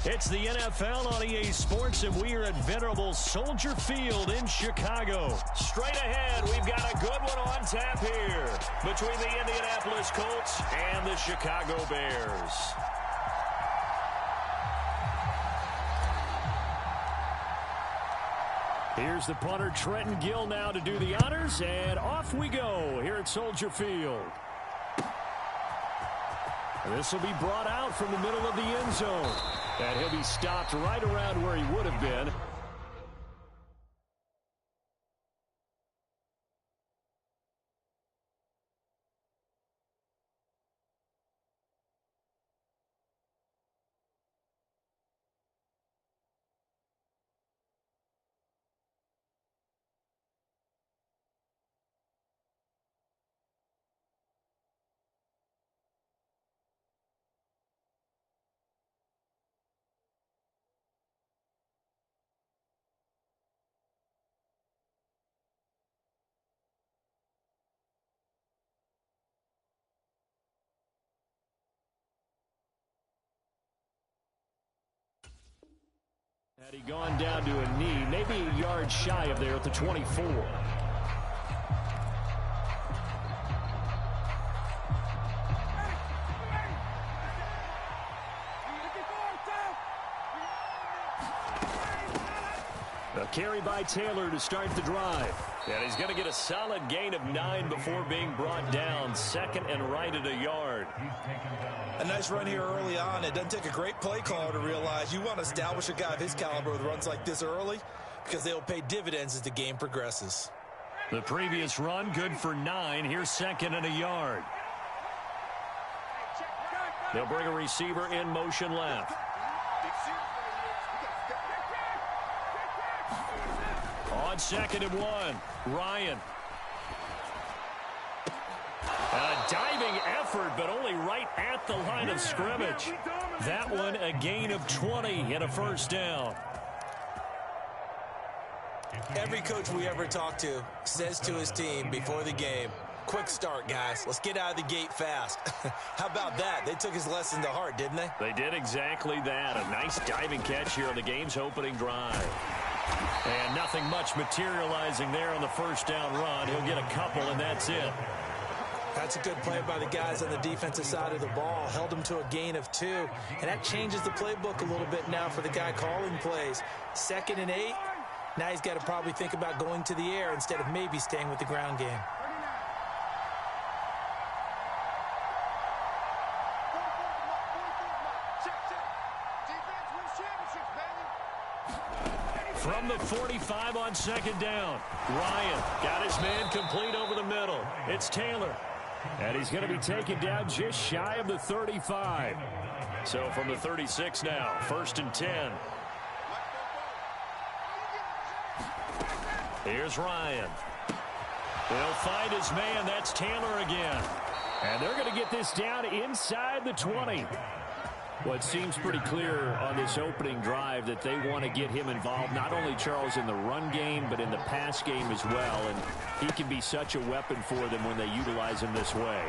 It's the NFL on EA Sports, and we are at venerable Soldier Field in Chicago. Straight ahead, we've got a good one on tap here between the Indianapolis Colts and the Chicago Bears. Here's the punter, Trenton Gill, now to do the honors, and off we go here at Soldier Field. This will be brought out from the middle of the end zone. And he'll be stopped right around where he would have been. Had he gone down to a knee, maybe a yard shy of there at the 24. A carry by Taylor to start the drive. And he's going to get a solid gain of 9 before being brought down. Second and right at a yard. A nice run here early on. It doesn't take a great play caller to realize you want to establish a guy of his caliber with runs like this early because they'll pay dividends as the game progresses. The previous run, good for 9. Here's second and a yard. They'll bring a receiver in motion left. On second and 1, Ryan. A diving effort, but only right at the line of scrimmage. That one, a gain of 20 and a first down. Every coach we ever talk to says to his team before the game, quick start, guys. Let's get out of the gate fast. How about that? They took his lesson to heart, didn't they? They did exactly that. A nice diving catch here on the game's opening drive. And nothing much materializing there on the first down run. He'll get a couple, and that's it. That's a good play by the guys on the defensive side of the ball. Held them to a gain of 2. And that changes the playbook a little bit now for the guy calling plays. 2nd and 8. Now he's got to probably think about going to the air instead of maybe staying with the ground game. From the 45 on second down, Ryan got his man complete over the middle. It's Taylor. And he's going to be taken down just shy of the 35. So from the 36 now, 1st and 10. Here's Ryan. He'll find his man. That's Taylor again. And they're going to get this down inside the 20. Well, it seems pretty clear on this opening drive that they want to get him involved, not only, Charles, in the run game, but in the pass game as well. And he can be such a weapon for them when they utilize him this way.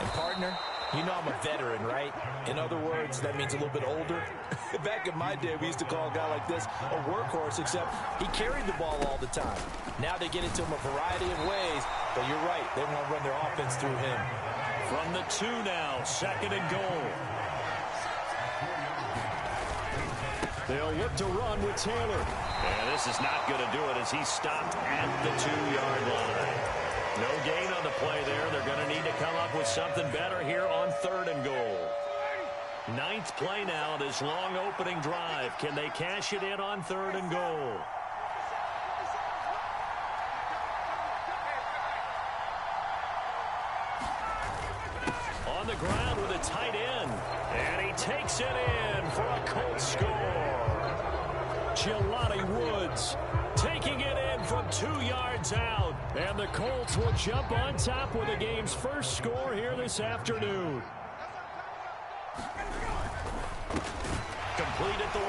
And, partner, you know I'm a veteran, right? In other words, that means a little bit older. Back in my day, we used to call a guy like this a workhorse, except he carried the ball all the time. Now they get it to him a variety of ways, but you're right. They want to run their offense through him. From the 2 now, 2nd and goal. They'll look to run with Taylor. And this is not going to do it as he's stopped at the 2-yard line. No gain on the play there. They're going to need to come up with something better here on 3rd and goal. 9th play now, this long opening drive. Can they cash it in on 3rd and goal? On the ground with a tight end. And he takes it in for a Colts score. Jelani Woods taking it in from 2 yards out. And the Colts will jump on top with the game's first score here this afternoon. complete at the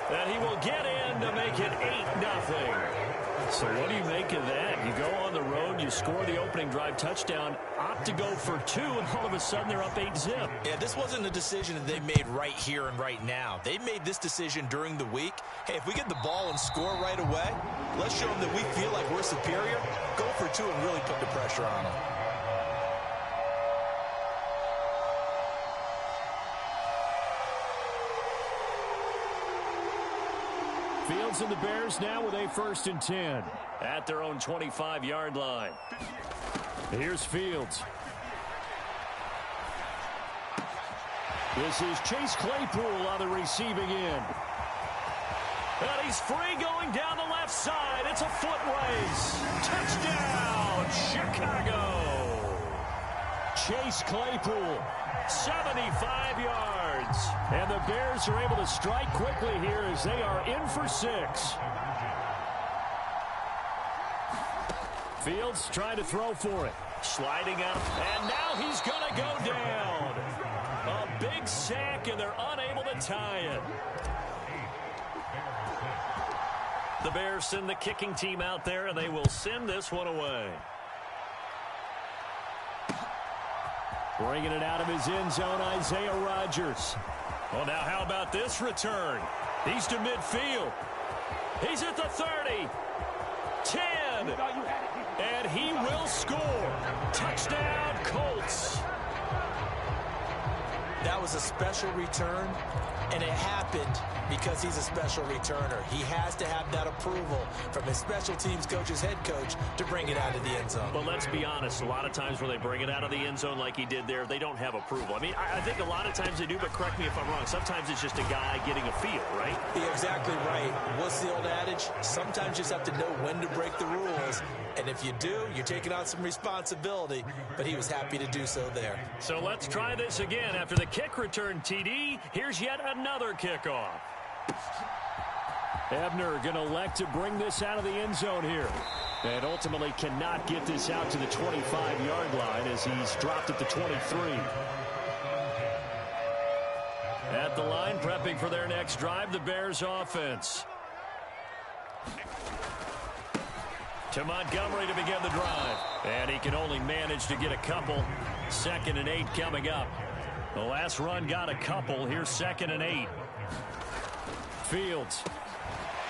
1. And he will get in to make it 8-0. So what do you make of that? You go on the road, you score the opening drive touchdown, opt to go for 2, and all of a sudden they're up 8-zip. Yeah, this wasn't a decision that they made right here and right now. They made this decision during the week. Hey, if we get the ball and score right away, let's show them that we feel like we're superior. Go for 2 and really put the pressure on them. Fields and the Bears now with a 1st and 10 at their own 25-yard line. Here's Fields. This is Chase Claypool on the receiving end. And he's free going down the left side. It's a foot race. Touchdown, Chicago. Chase Claypool, 75 yards. And the Bears are able to strike quickly here as they are in for 6. Fields trying to throw for it. Sliding up, and now he's going to go down. A big sack, and they're unable to tie it. The Bears send the kicking team out there, and they will send this one away. Bringing it out of his end zone, Isaiah Rodgers. Well, now how about this return? He's to midfield. He's at the 30. 10. And he will score. Touchdown, Colts. That was a special return, and it happened because he's a special returner. He has to have that approval from his special teams coach's head coach to bring it out of the end zone. But let's be honest, a lot of times when they bring it out of the end zone like he did there, they don't have approval. I mean, I think a lot of times they do, but correct me if I'm wrong. Sometimes it's just a guy getting a feel, right? You're exactly right. What's the old adage? Sometimes you just have to know when to break the rules. And if you do, you're taking on some responsibility. But he was happy to do so there. So let's try this again. After the kick return, TD, here's yet another kickoff. Ebner going to elect to bring this out of the end zone here. And ultimately cannot get this out to the 25-yard line as he's dropped at the 23. At the line, prepping for their next drive, the Bears offense. To Montgomery to begin the drive. And he can only manage to get a couple. 2nd and 8 coming up. The last run got a couple. Here's 2nd and 8. Fields.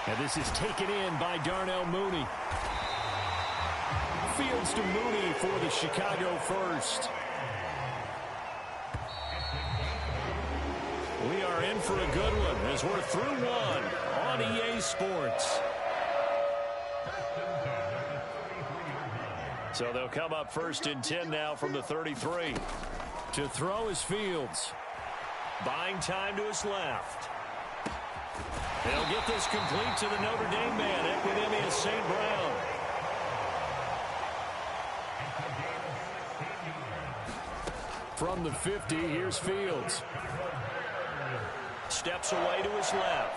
And this is taken in by Darnell Mooney. Fields to Mooney for the Chicago first. We are in for a good one as we're through one on EA Sports. So they'll come up 1st and 10 now from the 33. To throw is Fields. Buying time to his left. They'll get this complete to the Notre Dame man, Equanimeous St. Brown. From the 50, here's Fields. Steps away to his left.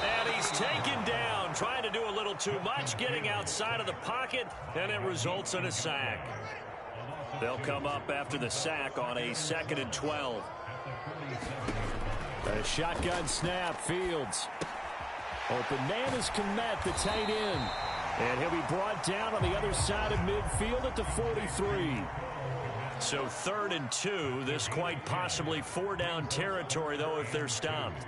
And he's taken down, trying to do a little too much, getting outside of the pocket, and it results in a sack. They'll come up after the sack on a 2nd and 12. A shotgun snap, Fields. Open man is Kmet, the tight end. And he'll be brought down on the other side of midfield at the 43. So 3rd and 2, this quite possibly 4-down territory, though, if they're stopped.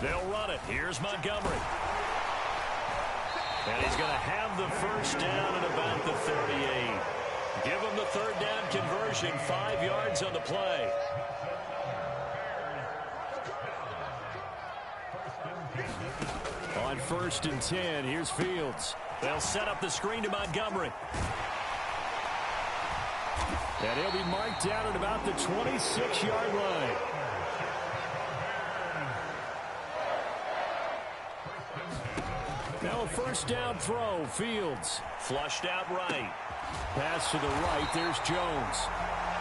They'll run it. Here's Montgomery. And he's going to have the first down at about the 38. Give him the 3rd down conversion, 5 yards on the play. On 1st and 10, here's Fields. They'll set up the screen to Montgomery. And he'll be marked down at about the 26-yard line. Now a 1st down throw, Fields. Flushed out right. Pass to the right, there's Jones.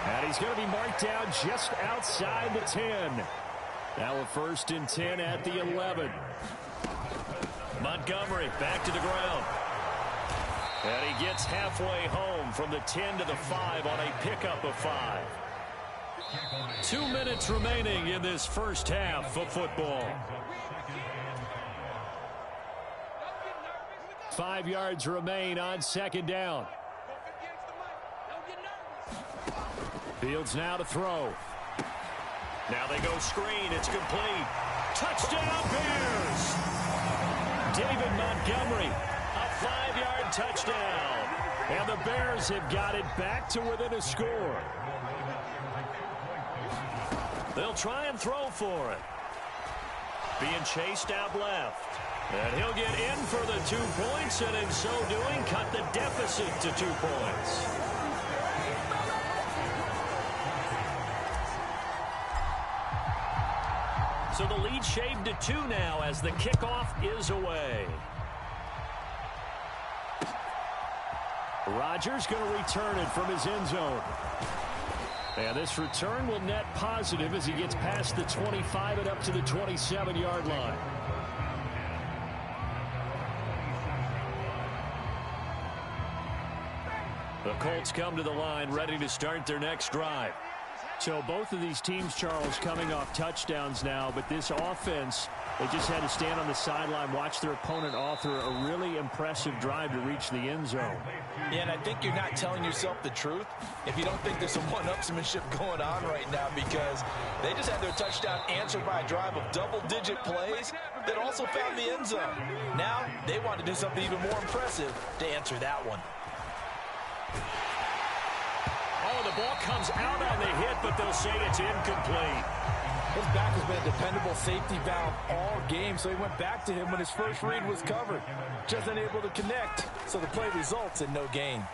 And he's going to be marked down just outside the 10. Now a 1st and 10 at the 11. Montgomery back to the ground. And he gets halfway home from the 10 to the 5 on a pickup of 5. 2 minutes remaining in this first half of football. 5 yards remain on second down. Fields now to throw. Now they go screen. It's complete. Touchdown, Bears! David Montgomery, a 5-yard touchdown. And the Bears have got it back to within a score. They'll try and throw for it. Being chased out left. And he'll get in for the 2 points, and in so doing, cut the deficit to 2 points. So the lead shaved to 2 now as the kickoff is away. Rodgers going to return it from his end zone. And this return will net positive as he gets past the 25 and up to the 27-yard line. The Colts come to the line ready to start their next drive. So both of these teams, Charles, coming off touchdowns now, but this offense, they just had to stand on the sideline, watch their opponent author a really impressive drive to reach the end zone. Yeah, and I think you're not telling yourself the truth if you don't think there's some one-upsmanship going on right now, because they just had their touchdown answered by a drive of double-digit plays that also found the end zone. Now they want to do something even more impressive to answer that one. Oh, the ball comes out on the hit, but they'll say it's incomplete. His back has been a dependable safety valve all game, so he went back to him when his first read was covered. Just unable to connect, so the play results in no gain.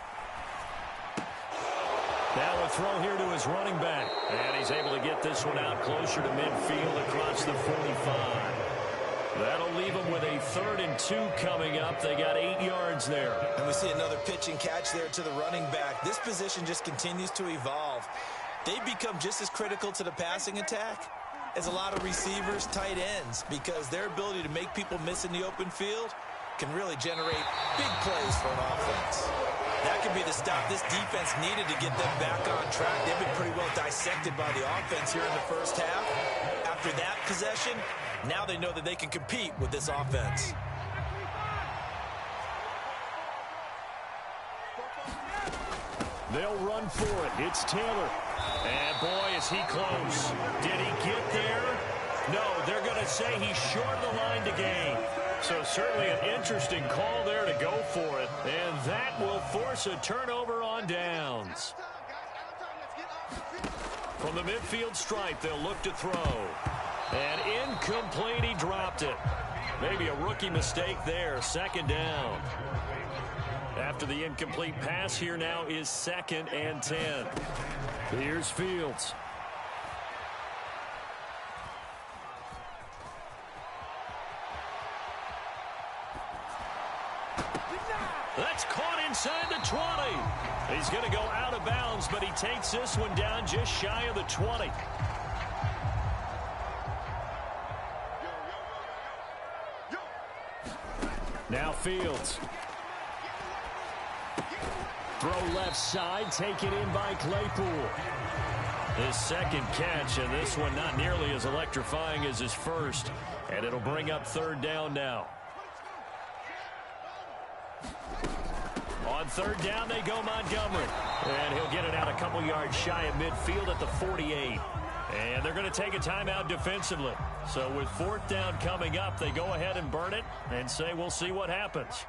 Now a throw here to his running back. And he's able to get this one out closer to midfield across the 45. That'll leave them with a 3rd and 2 coming up. They got 8 yards there. And we see another pitch and catch there to the running back. This position just continues to evolve. They've become just as critical to the passing attack as a lot of receivers, tight ends, because their ability to make people miss in the open field can really generate big plays for an offense. That could be the stop this defense needed to get them back on track. They've been pretty well dissected by the offense here in the first half. After that possession, now they know that they can compete with this offense. They'll run for it. It's Taylor. And boy, is he close. Did he get there? No, they're going to say he's short of the line to gain. So certainly an interesting call there to go for it. And that will force a turnover on downs. From the midfield stripe, they'll look to throw. And incomplete, he dropped it. Maybe a rookie mistake there, 2nd down. After the incomplete pass, here now is 2nd and 10. Here's Fields. That's caught inside the 20. He's going to go out of bounds, but he takes this one down just shy of the 20. Now Fields. Throw left side, taken in by Claypool. His 2nd catch, and this one not nearly as electrifying as his first. And it'll bring up 3rd down now. On 3rd down, they go Montgomery. And he'll get it out a couple yards shy of midfield at the 48. And they're going to take a timeout defensively. So with 4th down coming up, they go ahead and burn it and say we'll see what happens.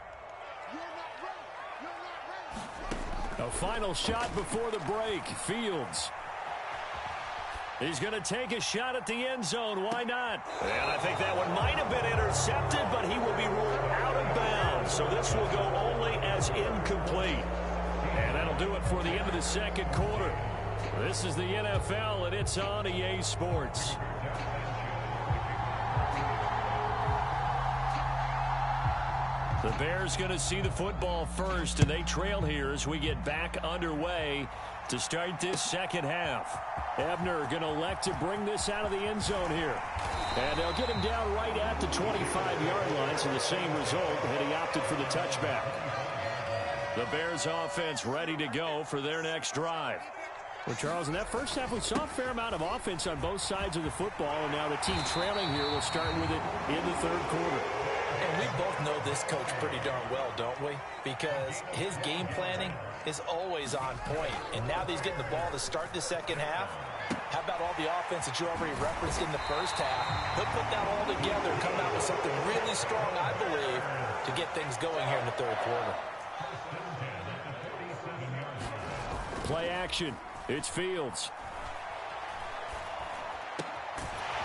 A final shot before the break. Fields. He's going to take a shot at the end zone. Why not? And I think that one might have been intercepted, but he will be ruled out of bounds. So this will go only as incomplete. And that'll do it for the end of the 2nd quarter. This is the NFL, and it's on EA Sports. The Bears going to see the football first, and they trail here as we get back underway to start this 2nd half. Ebner going to elect to bring this out of the end zone here. And they'll get him down right at the 25-yard line, so the same result, and he opted for the touchback. The Bears offense ready to go for their next drive. Well, Charles, in that first half, we saw a fair amount of offense on both sides of the football, and now the team trailing here will start with it in the third quarter. And we both know this coach pretty darn well, don't we? Because his game planning is always on point. And now that he's getting the ball to start the second half, how about all the offense that you already referenced in the first half? He'll put that all together and come out with something really strong, I believe, to get things going here in the third quarter. Play action. It's Fields.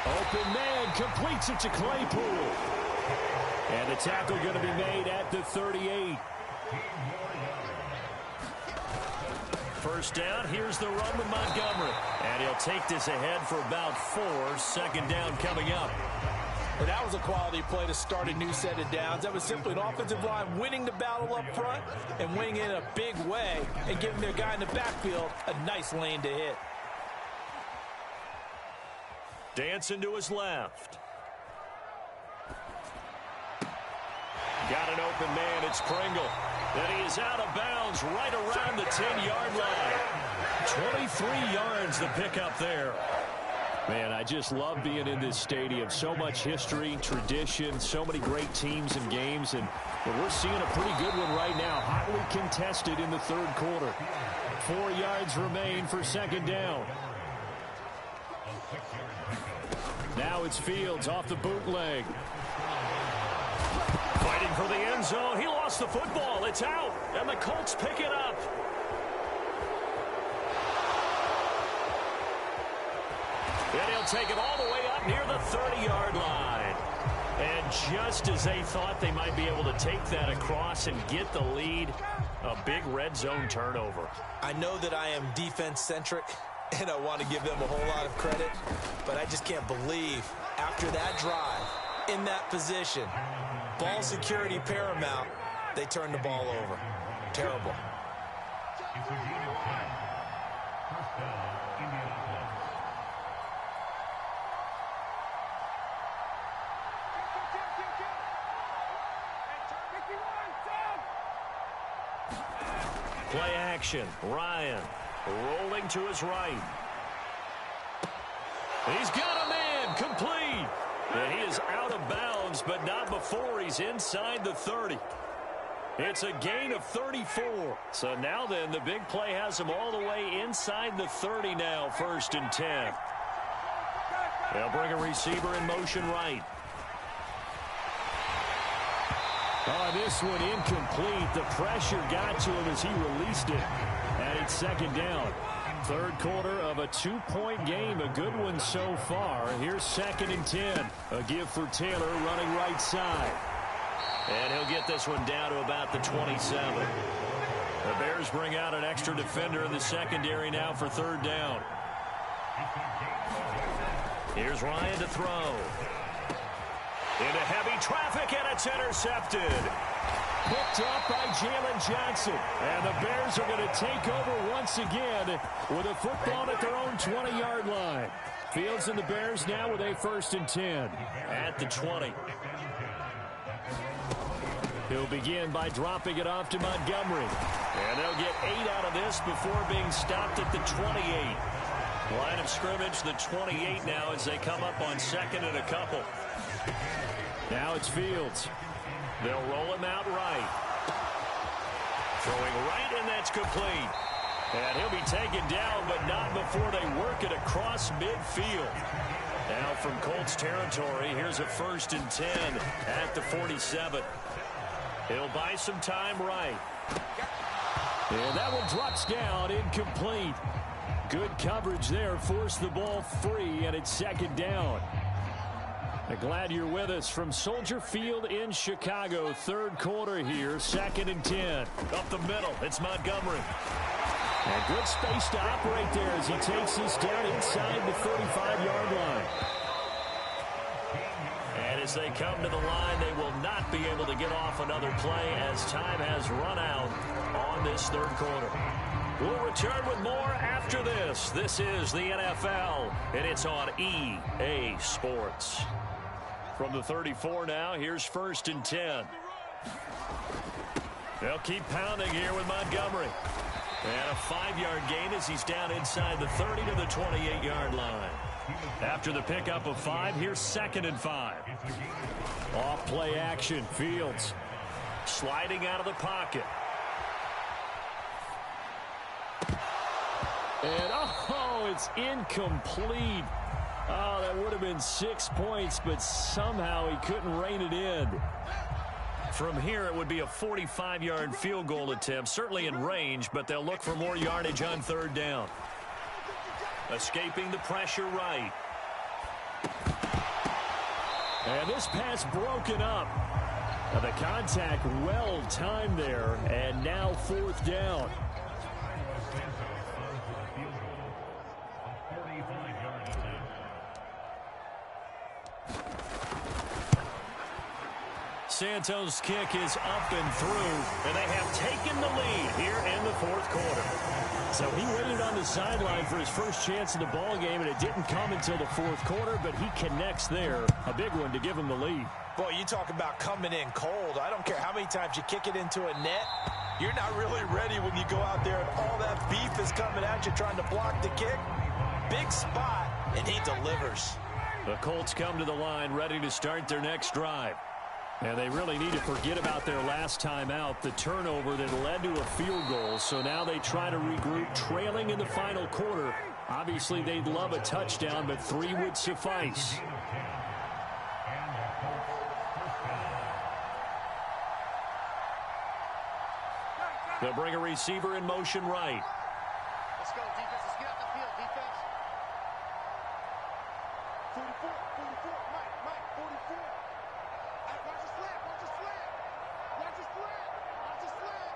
Open man completes it to Claypool. And the tackle going to be made at the 38. First down, here's the run with Montgomery. And he'll take this ahead for about 4. Second down coming up. And that was a quality play to start a new set of downs. That was simply an offensive line winning the battle up front and winning it in a big way and giving their guy in the backfield a nice lane to hit. Dancing to his left. Got an open man. It's Pringle. And he is out of bounds right around the 10-yard line. 23 yards the pickup there. Man, I just love being in this stadium. So much history, tradition, so many great teams and games. And we're seeing a pretty good one right now. Hotly contested in the third quarter. 4 yards remain for second down. Now it's Fields off the bootleg. Fighting for the end zone. He lost the football. It's out. And the Colts pick it up. And he'll take it all the way up near the 30-yard line. And just as they thought they might be able to take that across and get the lead, a big red zone turnover. I know that I am defense-centric, and I want to give them a whole lot of credit, but I just can't believe after that drive, in that position, ball security paramount, they turned the ball over. Terrible. Play action. Ryan rolling to his right. He's got a man complete. And he is out of bounds, but not before he's inside the 30. It's a gain of 34. So now then, the big play has him all the way inside the 30 now, 1st and 10. They'll bring a receiver in motion right. Oh, this one incomplete. The pressure got to him as he released it. And it's second down. Third quarter of a 2-point game. A good one so far. Here's 2nd and 10. A give for Taylor running right side. And he'll get this one down to about the 27. The Bears bring out an extra defender in the secondary now for third down. Here's Ryan to throw. Into heavy traffic, and it's intercepted. Picked up by Jalen Johnson. And the Bears are going to take over once again with a football at their own 20-yard line. Fields and the Bears now with a 1st and 10 at the 20. He'll begin by dropping it off to Montgomery. And they'll get 8 out of this before being stopped at the 28. Line of scrimmage, the 28 now as they come up on 2nd and a couple. Now it's Fields. They'll roll him out right. Throwing right, and that's complete. And he'll be taken down, but not before they work it across midfield. Now from Colts territory, here's a 1st and 10 at the 47. He'll buy some time right. And that one drops down, incomplete. Good coverage there, forced the ball free, and it's 2nd down. Glad you're with us from Soldier Field in Chicago. Third quarter here, 2nd and 10. Up the middle, it's Montgomery. And good space to operate there as he takes this down inside the 35-yard line. And as they come to the line, they will not be able to get off another play as time has run out on this third quarter. We'll return with more after this. This is the NFL, and it's on EA Sports. From the 34 now, here's 1st and 10. They'll keep pounding here with Montgomery. And a 5-yard gain as he's down inside the 30 to the 28-yard line. After the pickup of 5, here's 2nd and 5. Off play action. Fields sliding out of the pocket. And, it's incomplete. Oh, that would have been 6 points, but somehow he couldn't rein it in. From here, it would be a 45-yard field goal attempt, certainly in range, but they'll look for more yardage on 3rd down. Escaping the pressure right. And this pass broken up. Now the contact well timed there, and now 4th down. Santos' kick is up and through, and they have taken the lead here in the 4th quarter. So he waited on the sideline for his first chance in the ball game, and it didn't come until the 4th quarter, but he connects there. A big one to give him the lead. Boy, you talk about coming in cold. I don't care how many times you kick it into a net. You're not really ready when you go out there and all that beef is coming at you trying to block the kick. Big spot, and he delivers. The Colts come to the line ready to start their next drive. And they really need to forget about their last time out, the turnover that led to a field goal. So now they try to regroup, trailing in the final quarter. Obviously, they'd love a touchdown, but 3 would suffice. They'll bring a receiver in motion right. Let's go, defense. Let's get out the field, defense. 44, 44, Mike, 44. Watch his flag, watch his flag. Watch his flag, watch his flag.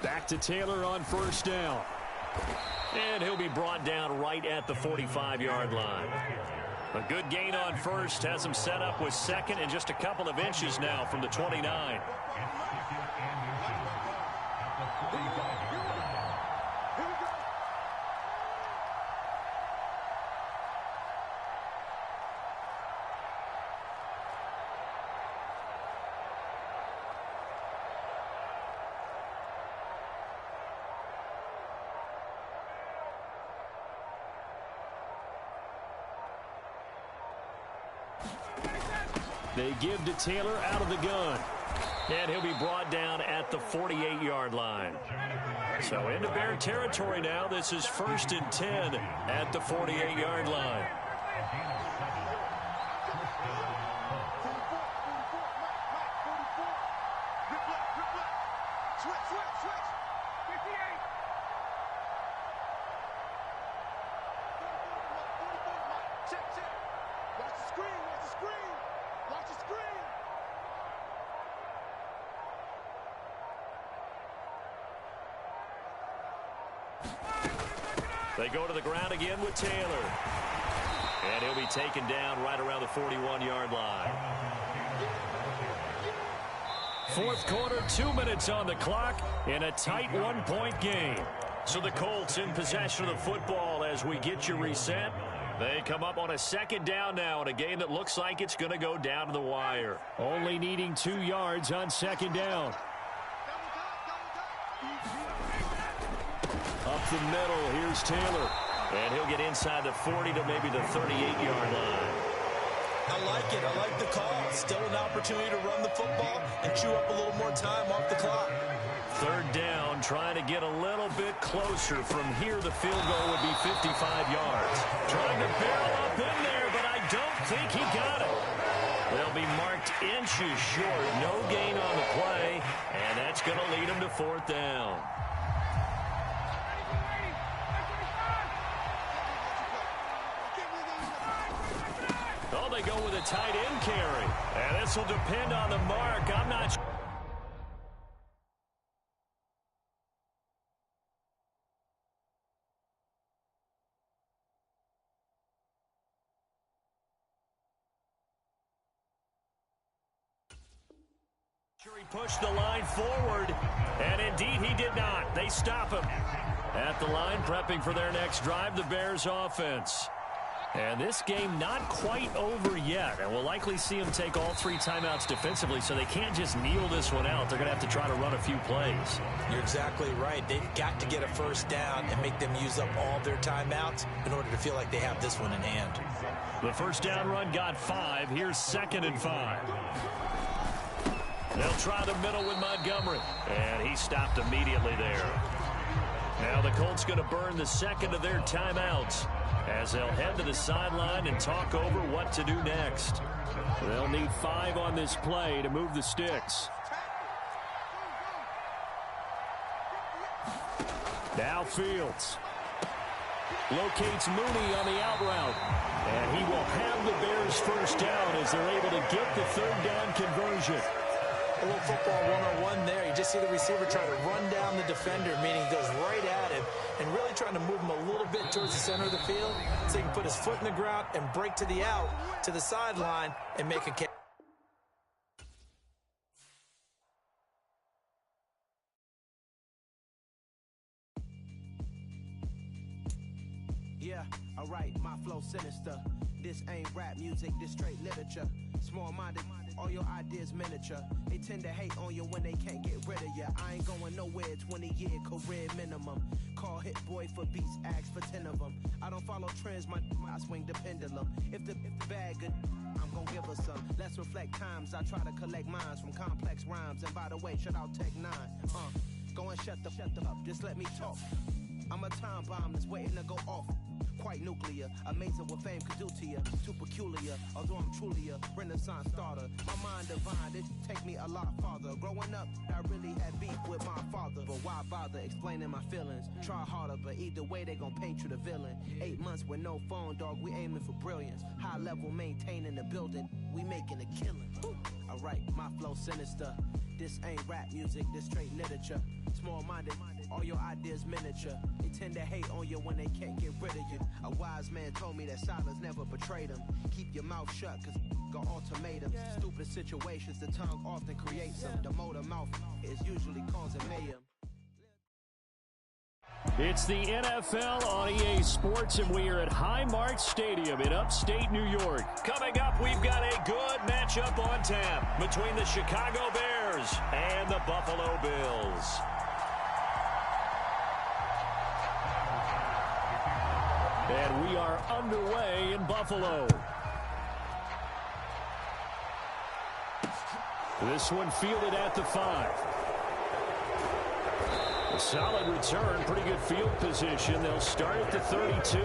Back to Taylor on 1st down. And he'll be brought down right at the 45-yard line. A good gain on 1st has him set up with 2nd and just a couple of inches now from the 29. They give to Taylor out of the gun. And he'll be brought down at the 48-yard line. So into Bear territory now. This is 1st and 10 at the 48-yard line. They go to the ground again with Taylor. And he'll be taken down right around the 41-yard line. 4th quarter, 2 minutes on the clock in a tight 1-point game. So the Colts in possession of the football as we get you reset. They come up on a 2nd down now in a game that looks like it's going to go down to the wire. Only needing 2 yards on 2nd down. Up the middle, here's Taylor. And he'll get inside the 40 to maybe the 38-yard line. I like it. I like the call. Still an opportunity to run the football and chew up a little more time off the clock. 3rd down, trying to get a little bit closer. From here, the field goal would be 55 yards. Trying to barrel up in there, but I don't think he got it. They'll be marked inches short. No gain on the play, and that's going to lead them to 4th down. Oh, they go with a tight end carry. And this will depend on the mark. I'm not sure. He pushed the line forward, and indeed he did not. They stop him. At the line, prepping for their next drive, the Bears offense. And this game not quite over yet. And we'll likely see them take all 3 timeouts defensively, so they can't just kneel this one out. They're going to have to try to run a few plays. You're exactly right. They've got to get a first down and make them use up all their timeouts in order to feel like they have this one in hand. The first down run got 5. Here's 2nd and 5. They'll try the middle with Montgomery. And he stopped immediately there. Now the Colts going to burn the second of their timeouts as they'll head to the sideline and talk over what to do next. They'll need 5 on this play to move the sticks. Now Fields locates Mooney on the out route. And he will have the Bears first down as they're able to get the 3rd down conversion. A little football 101 there. You just see the receiver try to run down the defender, meaning he goes right at him and really trying to move him a little bit towards the center of the field so he can put his foot in the ground and break to the out, to the sideline, and make a catch. Yeah, alright, my flow sinister. This ain't rap music, this straight literature. Small-minded, all your ideas miniature. They tend to hate on you when they can't get rid of you. I ain't going nowhere, 20-year career minimum. Call Hit Boy for beats, ask for 10 of them. I don't follow trends, I swing the pendulum. If the bag good, I'm gonna give her some. Let's reflect times, I try to collect minds from complex rhymes. And by the way, shout out Tech 9. Go and shut the up, just let me talk. I'm a time bomb that's waiting to go off. Quite nuclear, amazing what fame could do to you. Too peculiar, although I'm truly a renaissance starter. My mind divine, it take me a lot farther. Growing up, I really had beef with my father. But why bother explaining my feelings? Try harder, but either way they gon' paint you the villain. 8 months with no phone, dog, we aiming for brilliance. High level maintaining the building, we making a killing. Alright, my flow sinister. This ain't rap music, this straight literature. Small-minded, all your ideas miniature. They tend to hate on you when they can't get rid of you. A wise man told me that silence never betrayed him. Keep your mouth shut, cause got ultimatums. Stupid situations, the tongue often creates them. The motor mouth is usually causing mayhem. It's the NFL on EA Sports, and we are at Highmark Stadium in upstate New York. Coming up, we've got a good matchup on tap between the Chicago Bears and the Buffalo Bills. And we are underway in Buffalo. This one fielded at the 5. A solid return, pretty good field position. They'll start at the 32.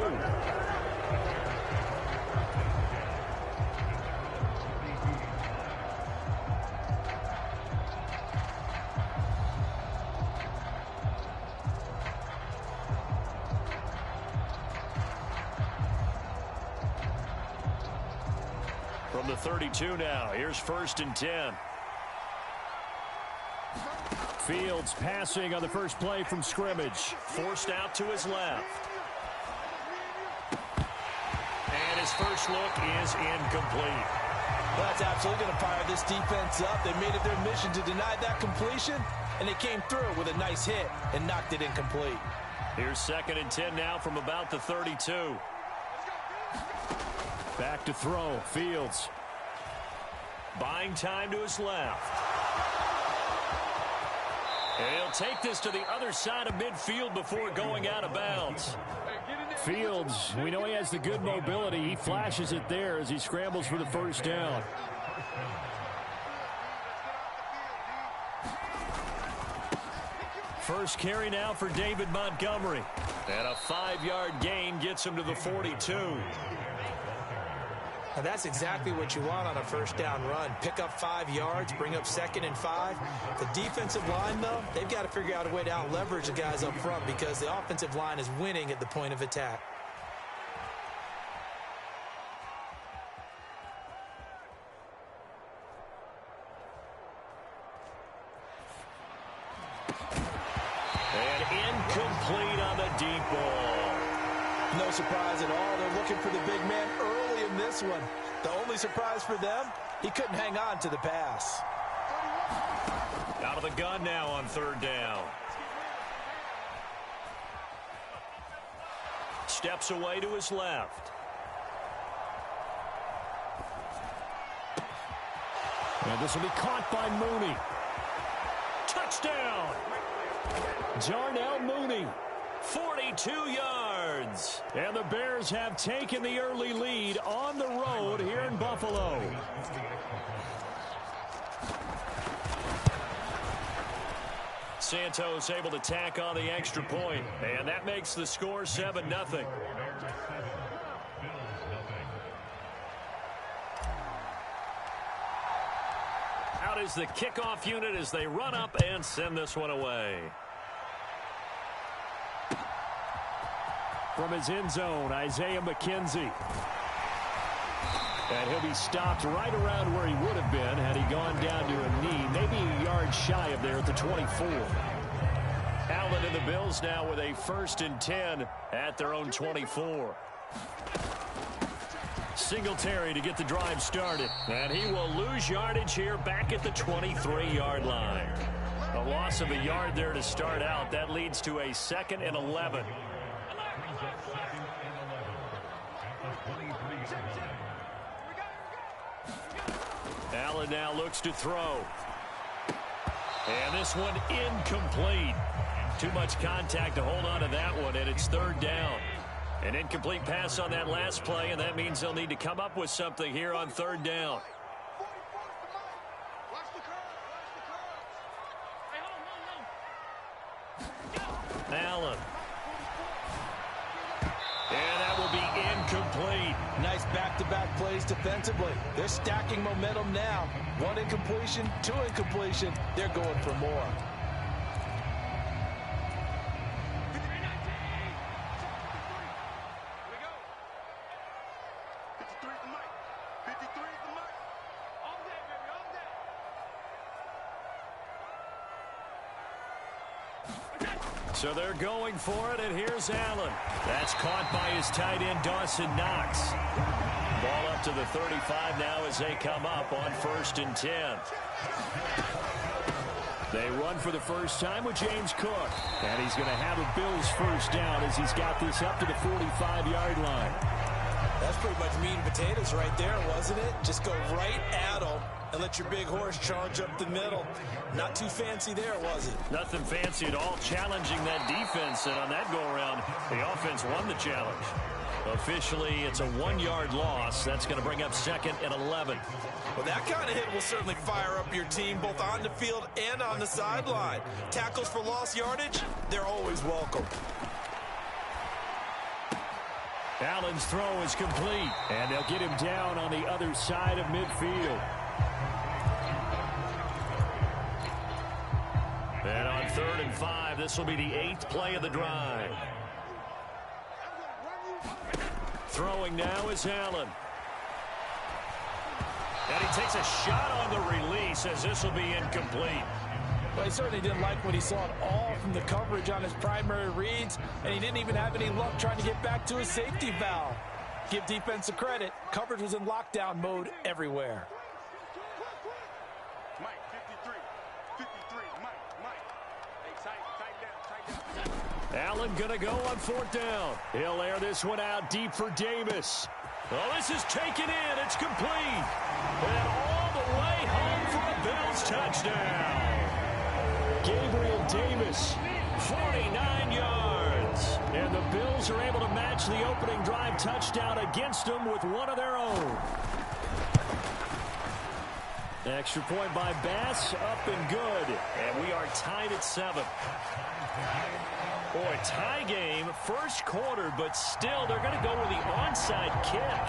From the 32 now, here's 1st and 10. Fields passing on the first play from scrimmage. Forced out to his left. And his first look is incomplete. Well, that's absolutely going to fire this defense up. They made it their mission to deny that completion, and they came through with a nice hit and knocked it incomplete. Here's 2nd and 10 now from about the 32. Back to throw. Fields. Buying time to his left. And he'll take this to the other side of midfield before going out of bounds. Fields, we know he has the good mobility. He flashes it there as he scrambles for the first down. First carry now for David Montgomery. And a 5-yard gain gets him to the 42. Now that's exactly what you want on a first down run. Pick up 5 yards, bring up 2nd and 5. The defensive line, though, they've got to figure out a way to out-leverage the guys up front because the offensive line is winning at the point of attack. And incomplete on the deep ball. No surprise at all. They're looking for the big man early in this one. The only surprise for them, he couldn't hang on to the pass. Out of the gun now on 3rd down. Steps away to his left. And this will be caught by Mooney. Touchdown! Darnell Mooney, 42 yards. And the Bears have taken the early lead on the road here in Buffalo. Santos able to tack on the extra point, and that makes the score 7-0. Out is the kickoff unit as they run up and send this one away. From his end zone, Isaiah McKenzie. And he'll be stopped right around where he would have been had he gone down to a knee, maybe a yard shy of there at the 24. Allen and the Bills now with a 1st and 10 at their own 24. Singletary to get the drive started. And he will lose yardage here back at the 23-yard line. A loss of a yard there to start out. That leads to a 2nd and 11. Allen now looks to throw. And this one incomplete. Too much contact to hold on to that one, and it's 3rd down. An incomplete pass on that last play, and that means they'll need to come up with something here on 3rd down. Allen. And that will be incomplete. Nice back-to-back plays defensively. They're stacking momentum now. 1 incompletion, 2 incompletion. They're going for more. So they're going for it, and here's Allen. That's caught by his tight end, Dawson Knox. Ball up to the 35 now as they come up on 1st and 10. They run for the first time with James Cook. And he's going to have a Bills 1st down as he's got this up to the 45-yard line. That's pretty much meat and potatoes right there, wasn't it? Just go right at them and let your big horse charge up the middle. Not too fancy there, was it? Nothing fancy at all, challenging that defense. And on that go-around, the offense won the challenge. Officially, it's a 1-yard loss. That's going to bring up 2nd and 11. Well, that kind of hit will certainly fire up your team both on the field and on the sideline. Tackles for lost yardage, they're always welcome. Allen's throw is complete, and they'll get him down on the other side of midfield. And on 3rd and 5, this will be the 8th play of the drive. Throwing now is Allen. And he takes a shot on the release as this will be incomplete. Well, he certainly didn't like what he saw at all from the coverage on his primary reads, and he didn't even have any luck trying to get back to his safety valve. Give defense a credit. Coverage was in lockdown mode everywhere. Mike, 53. 53. Mike. Hey, tight down. Allen going to go on 4th down. He'll air this one out deep for Davis. Well, this is taken in. It's complete. And all the way home for a Bills touchdown. Gabriel Davis, 49 yards. And the Bills are able to match the opening drive touchdown against them with one of their own. Extra point by Bass, up and good. And we are tied at 7. Boy, tie game, 1st quarter, but still they're going to go with the onside kick.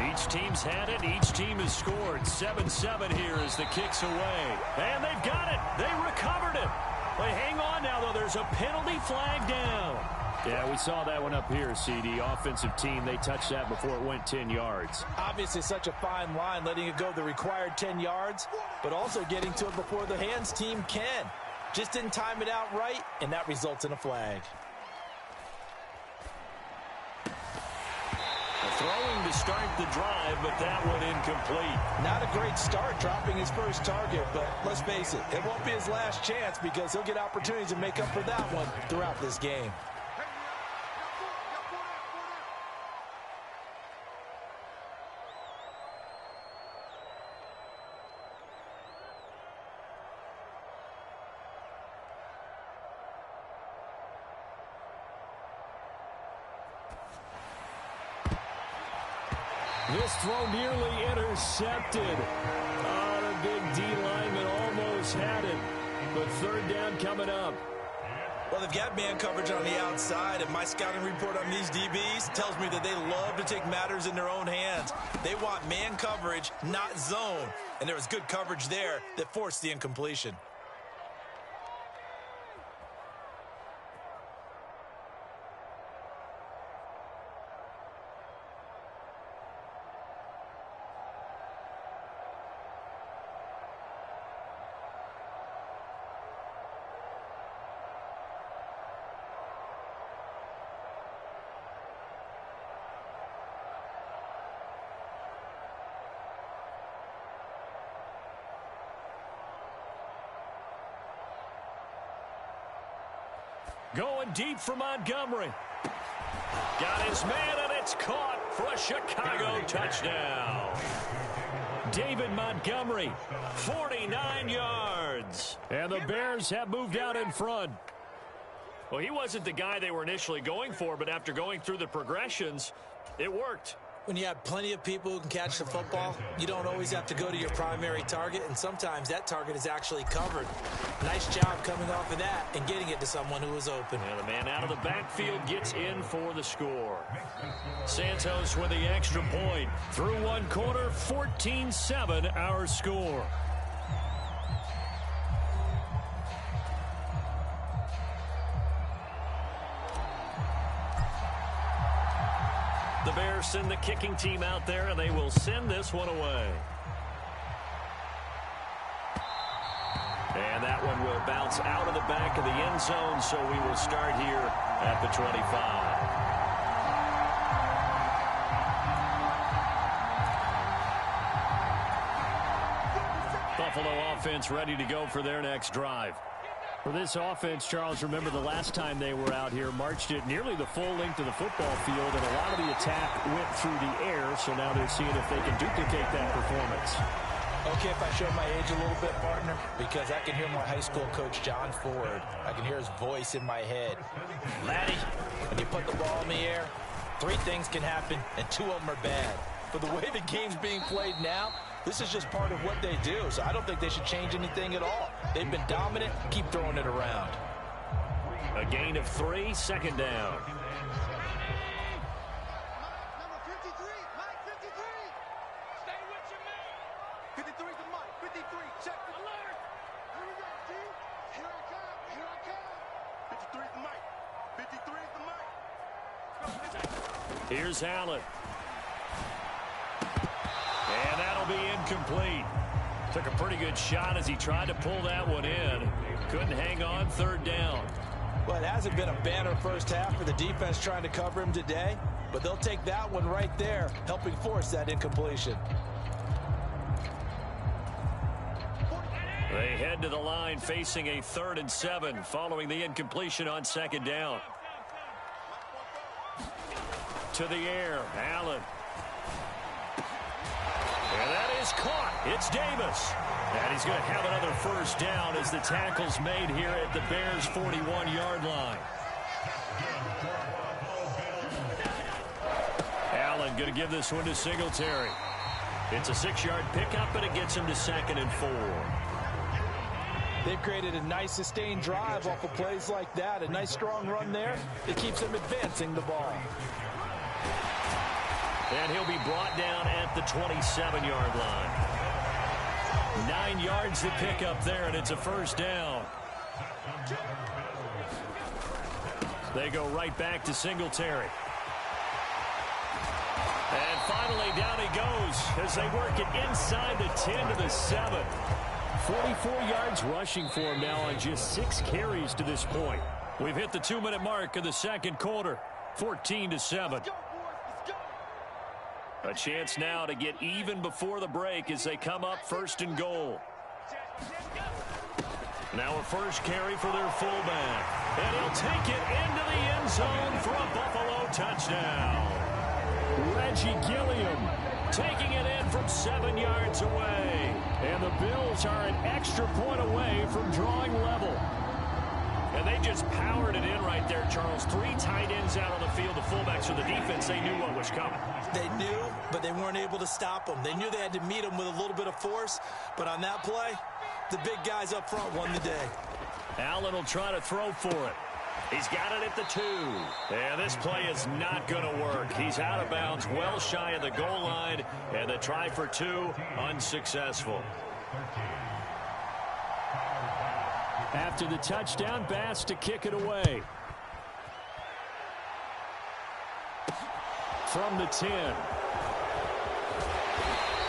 Each team's had it. Each team has scored. 7-7 here as the kick's away. And they've got it. They recovered it. But hang on now, though. There's a penalty flag down. Yeah, we saw that one up here, CD. Offensive team, they touched that before it went 10 yards. Obviously such a fine line, letting it go the required 10 yards, but also getting to it before the hands team can. Just didn't time it out right, and that results in a flag. Throwing to start the drive, but that one incomplete. Not a great start dropping his first target, but let's face it, it won't be his last chance because he'll get opportunities to make up for that one throughout this game. This throw nearly intercepted. Oh, the big D lineman almost had it. But third down coming up. Well, they've got man coverage on the outside, and my scouting report on these DBs tells me that they love to take matters in their own hands. They want man coverage, not zone. And there was good coverage there that forced the incompletion. Going deep for Montgomery. Got his man, and it's caught for a Chicago touchdown. David Montgomery, 49 yards. And the Bears have moved out in front. Well, he wasn't the guy they were initially going for, but after going through the progressions, it worked. When you have plenty of people who can catch the football, you don't always have to go to your primary target, and sometimes that target is actually covered. Nice job coming off of that and getting it to someone who was open. And the man out of the backfield gets in for the score. Santos with the extra point. Through one quarter, 14-7 our score. The Bears send the kicking team out there, and they will send this one away. And that one will bounce out of the back of the end zone, so we will start here at the 25. Buffalo offense ready to go for their next drive. For this offense, Charles, remember the last time they were out here, marched it nearly the full length of the football field, and a lot of the attack went through the air, so now they're seeing if they can duplicate that performance. Okay, if I show my age a little bit, partner, because I can hear my high school coach, John Ford. I can hear his voice in my head. Laddie, when you put the ball in the air, 3 things can happen, and 2 of them are bad. For the way the game's being played now, this is just part of what they do, so I don't think they should change anything at all. They've been dominant. Keep throwing it around. A gain of 3, second down. Number 53, Mike 53. Stay with your man. 53 to Mike, 53, check the alert. Here we go, G. Here I come. 53 is the Mike. 53 is the Mike. Here's Allen. And that'll be incomplete. Took a pretty good shot as he tried to pull that one in. Couldn't hang on, third down. Well, it hasn't been a banner first half for the defense trying to cover him today, but they'll take that one right there, helping force that incompletion. They head to the line facing a 3rd and 7 following the incompletion on second down. To the air, Allen. And that is caught. It's Davis. And he's going to have another first down as the tackle's made here at the Bears' 41-yard line. Allen going to give this one to Singletary. It's a 6-yard pickup, and it gets him to 2nd and 4. They've created a nice sustained drive off of plays like that. A nice strong run there. It keeps them advancing the ball. And he'll be brought down at the 27-yard line. 9 yards to pick up there, and it's a first down. They go right back to Singletary. And finally, down he goes as they work it inside the 10 to the 7. 44 yards rushing for him now on just 6 carries to this point. We've hit the 2-minute mark of the second quarter. 14-7. A chance now to get even before the break as they come up 1st and goal. Now a first carry for their fullback. And he'll take it into the end zone for a Buffalo touchdown. Reggie Gilliam taking it in from 7 yards away. And the Bills are an extra point away from drawing level. And they just powered it in right there, Charles. 3 tight ends out on the field. The fullbacks for the defense, they knew what was coming. They knew, but they weren't able to stop them. They knew they had to meet them with a little bit of force, but on that play, the big guys up front won the day. Allen will try to throw for it. He's got it at the 2. And this play is not going to work. He's out of bounds, well shy of the goal line, and the try for 2, unsuccessful. After the touchdown, Bass to kick it away. From the 10.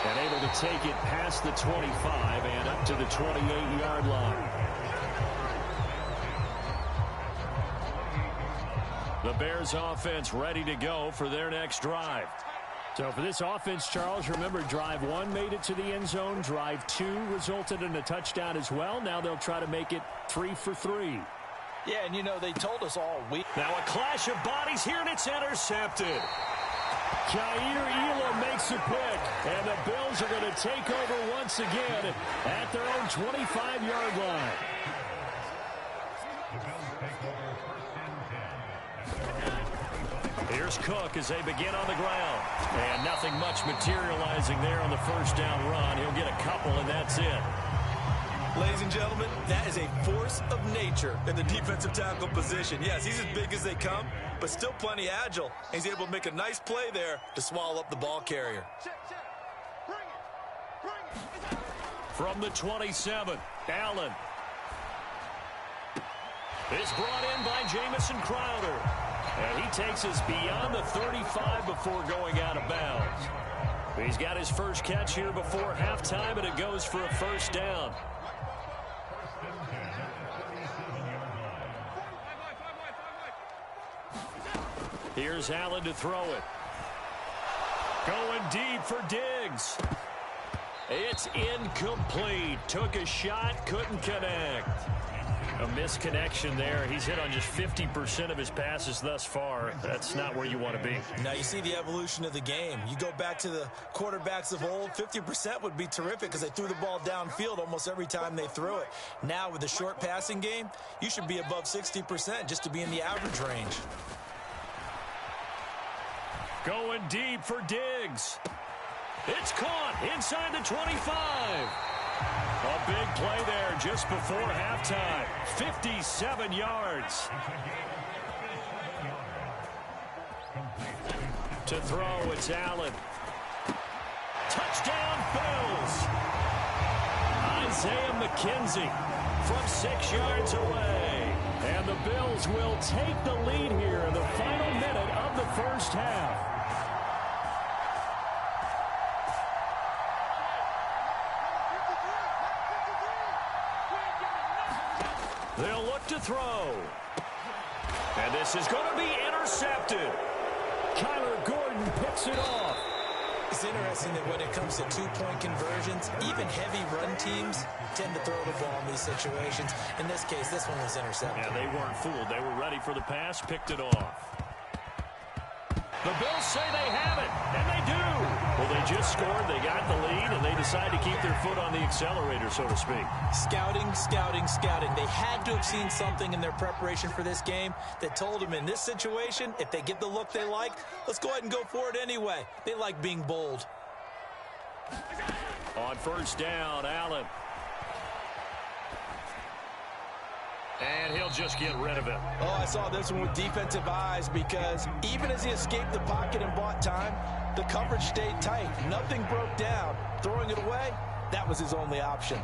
And able to take it past the 25 and up to the 28-yard line. The Bears offense ready to go for their next drive. So for this offense, Charles, remember drive 1 made it to the end zone. Drive 2 resulted in a touchdown as well. Now they'll try to make it 3 for 3. Yeah, and you know, they told us all week. Now a clash of bodies here, and it's intercepted. Jair Elam makes a pick, and the Bills are going to take over once again at their own 25-yard line. Here's Cook as they begin on the ground. And nothing much materializing there on the first down run. He'll get a couple, and that's it. Ladies and gentlemen, that is a force of nature in the defensive tackle position. Yes, he's as big as they come, but still plenty agile. He's able to make a nice play there to swallow up the ball carrier. From the 27, Allen. It's brought in by Jamison Crowder. And he takes us beyond the 35 before going out of bounds. He's got his first catch here before halftime, and it goes for a first down. Here's Allen to throw it. Going deep for Diggs. It's incomplete. Took a shot, couldn't connect. A misconnection there. He's hit on just 50% of his passes thus far. That's not where you want to be. Now you see the evolution of the game. You go back to the quarterbacks of old, 50% would be terrific because they threw the ball downfield almost every time they threw it. Now with the short passing game, you should be above 60% just to be in the average range. Going deep for Diggs. It's caught inside the 25. A big play there just before halftime. 57 yards. To throw, it's Allen. Touchdown, Bills. Isaiah McKenzie from 6 yards away. And the Bills will take the lead here in the final minute of the first half. They'll look to throw. And this is going to be intercepted. Kyler Gordon picks it off. It's interesting that when it comes to two-point conversions, even heavy run teams tend to throw the ball in these situations. In this case, this one was intercepted. Yeah, they weren't fooled. They were ready for the pass, picked it off. The Bills say they have it, and they do. Well, they just scored, they got the lead, and they decide to keep their foot on the accelerator, so to speak. Scouting, scouting, scouting. They had to have seen something in their preparation for this game that told them in this situation, if they get the look they like, let's go ahead and go for it anyway. They like being bold. On first down, Allen. And he'll just get rid of it. Oh, I saw this one with defensive eyes because even as he escaped the pocket and bought time, the coverage stayed tight. Nothing broke down. Throwing it away, that was his only option.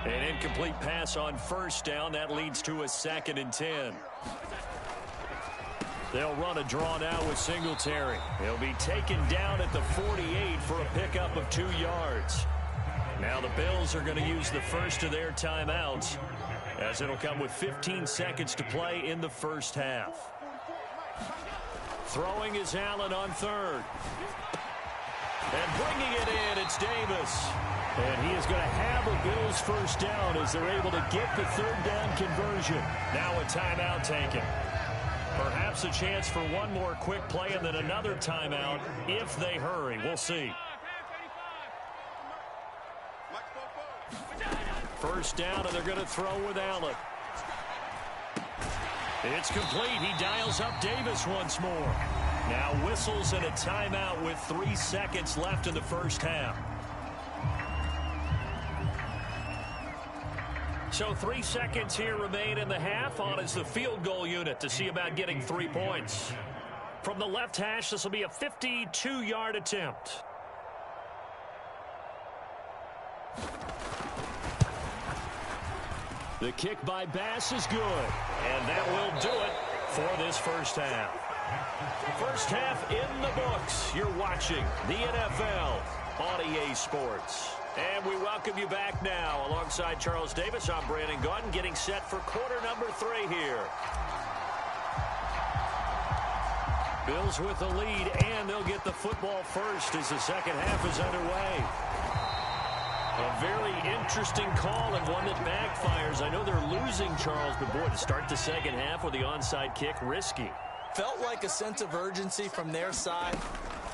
An incomplete pass on first down. That leads to a 2nd and 10. They'll run a draw now with Singletary. He'll be taken down at the 48 for a pickup of 2 yards. Now the Bills are going to use the first of their timeouts, as it'll come with 15 seconds to play in the first half. Throwing is Allen on third. And bringing it in, it's Davis. And he is going to have a Bills first down as they're able to get the third down conversion. Now a timeout taken. Perhaps a chance for one more quick play and then another timeout if they hurry. We'll see. First down, and they're going to throw with Allen. It's complete. He dials up Davis once more. Now whistles and a timeout with 3 seconds left in the first half. So 3 seconds here remain in the half. On is the field goal unit to see about getting 3 points. From the left hash, this will be a 52-yard attempt. The kick by Bass is good. And that will do it for this first half. First half in the books. You're watching the NFL on EA Sports. And we welcome you back now. Alongside Charles Davis, I'm Brandon Gaudin, getting set for quarter number 3 here. Bills with the lead, and they'll get the football first as the second half is underway. A very interesting call and one that backfires. I know they're losing, Charles, but boy, to start the second half with the onside kick, risky. Felt like a sense of urgency from their side,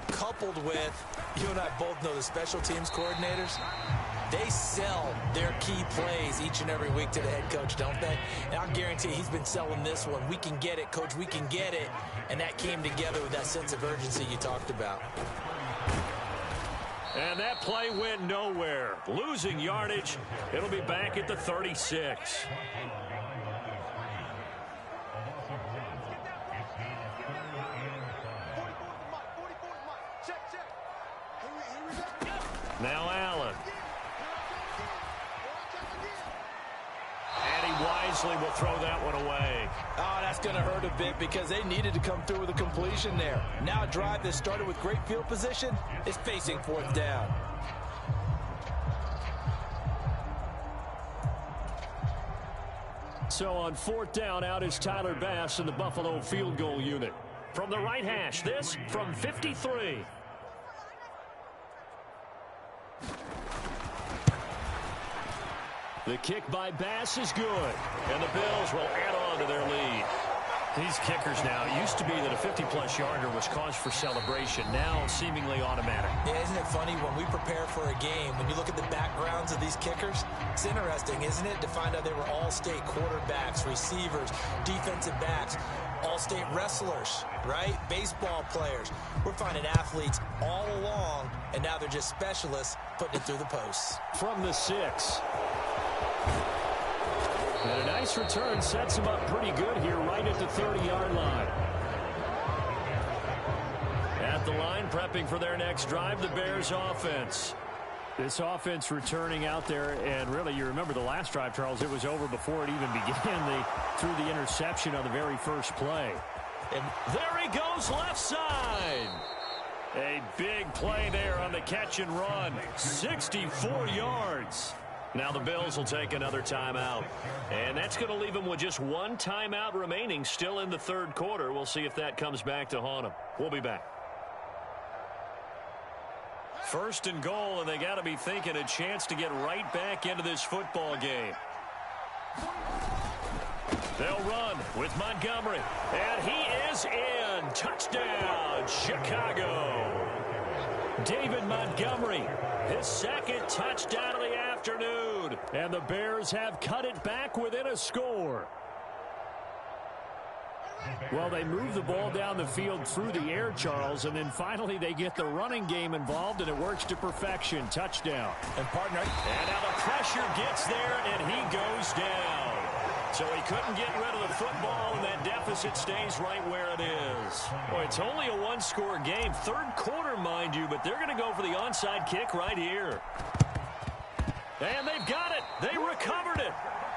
coupled with, you and I both know the special teams coordinators, they sell their key plays each and every week to the head coach, don't they? And I'll guarantee he's been selling this one. We can get it, coach, we can get it. And that came together with that sense of urgency you talked about. And that play went nowhere. Losing yardage. It'll be back at the 36. Now Allen. And he wisely will throw that one away. Oh, that's going to hurt a bit because they needed to come through with a completion there. Now a drive that started with great field position is facing fourth down. So on fourth down, out is Tyler Bass in the Buffalo field goal unit. From the right hash, this from 53. The kick by Bass is good, and the Bills will add on to their lead. These kickers now, it used to be that a 50-plus yarder was cause for celebration. Now seemingly automatic. Yeah, isn't it funny when we prepare for a game, when you look at the backgrounds of these kickers, it's interesting, isn't it, to find out they were all-state quarterbacks, receivers, defensive backs, all-state wrestlers, right? Baseball players. We're finding athletes all along, and now they're just specialists putting it through the posts. From the 6. And a nice return sets him up pretty good here right at the 30-yard line. At the line, prepping for their next drive, the Bears offense. This offense returning out there, and really, you remember the last drive, Charles, it was over before it even began. They threw the interception on the very first play. And there he goes, left side. A big play there on the catch and run. 64 yards. Now the Bills will take another timeout. And that's going to leave them with just one timeout remaining still in the third quarter. We'll see if that comes back to haunt them. We'll be back. First and goal, and they got to be thinking a chance to get right back into this football game. They'll run with Montgomery. And he is in. Touchdown, Chicago. David Montgomery, his second touchdown of the afternoon. And the Bears have cut it back within a score. Well, they move the ball down the field through the air, Charles, and then finally they get the running game involved, and it works to perfection. Touchdown. And partner. And now the pressure gets there, and he goes down. So he couldn't get rid of the football, and that deficit stays right where it is. Boy, it's only a one-score game. Third quarter, mind you, but they're going to go for the onside kick right here. And they've got it. They recovered it.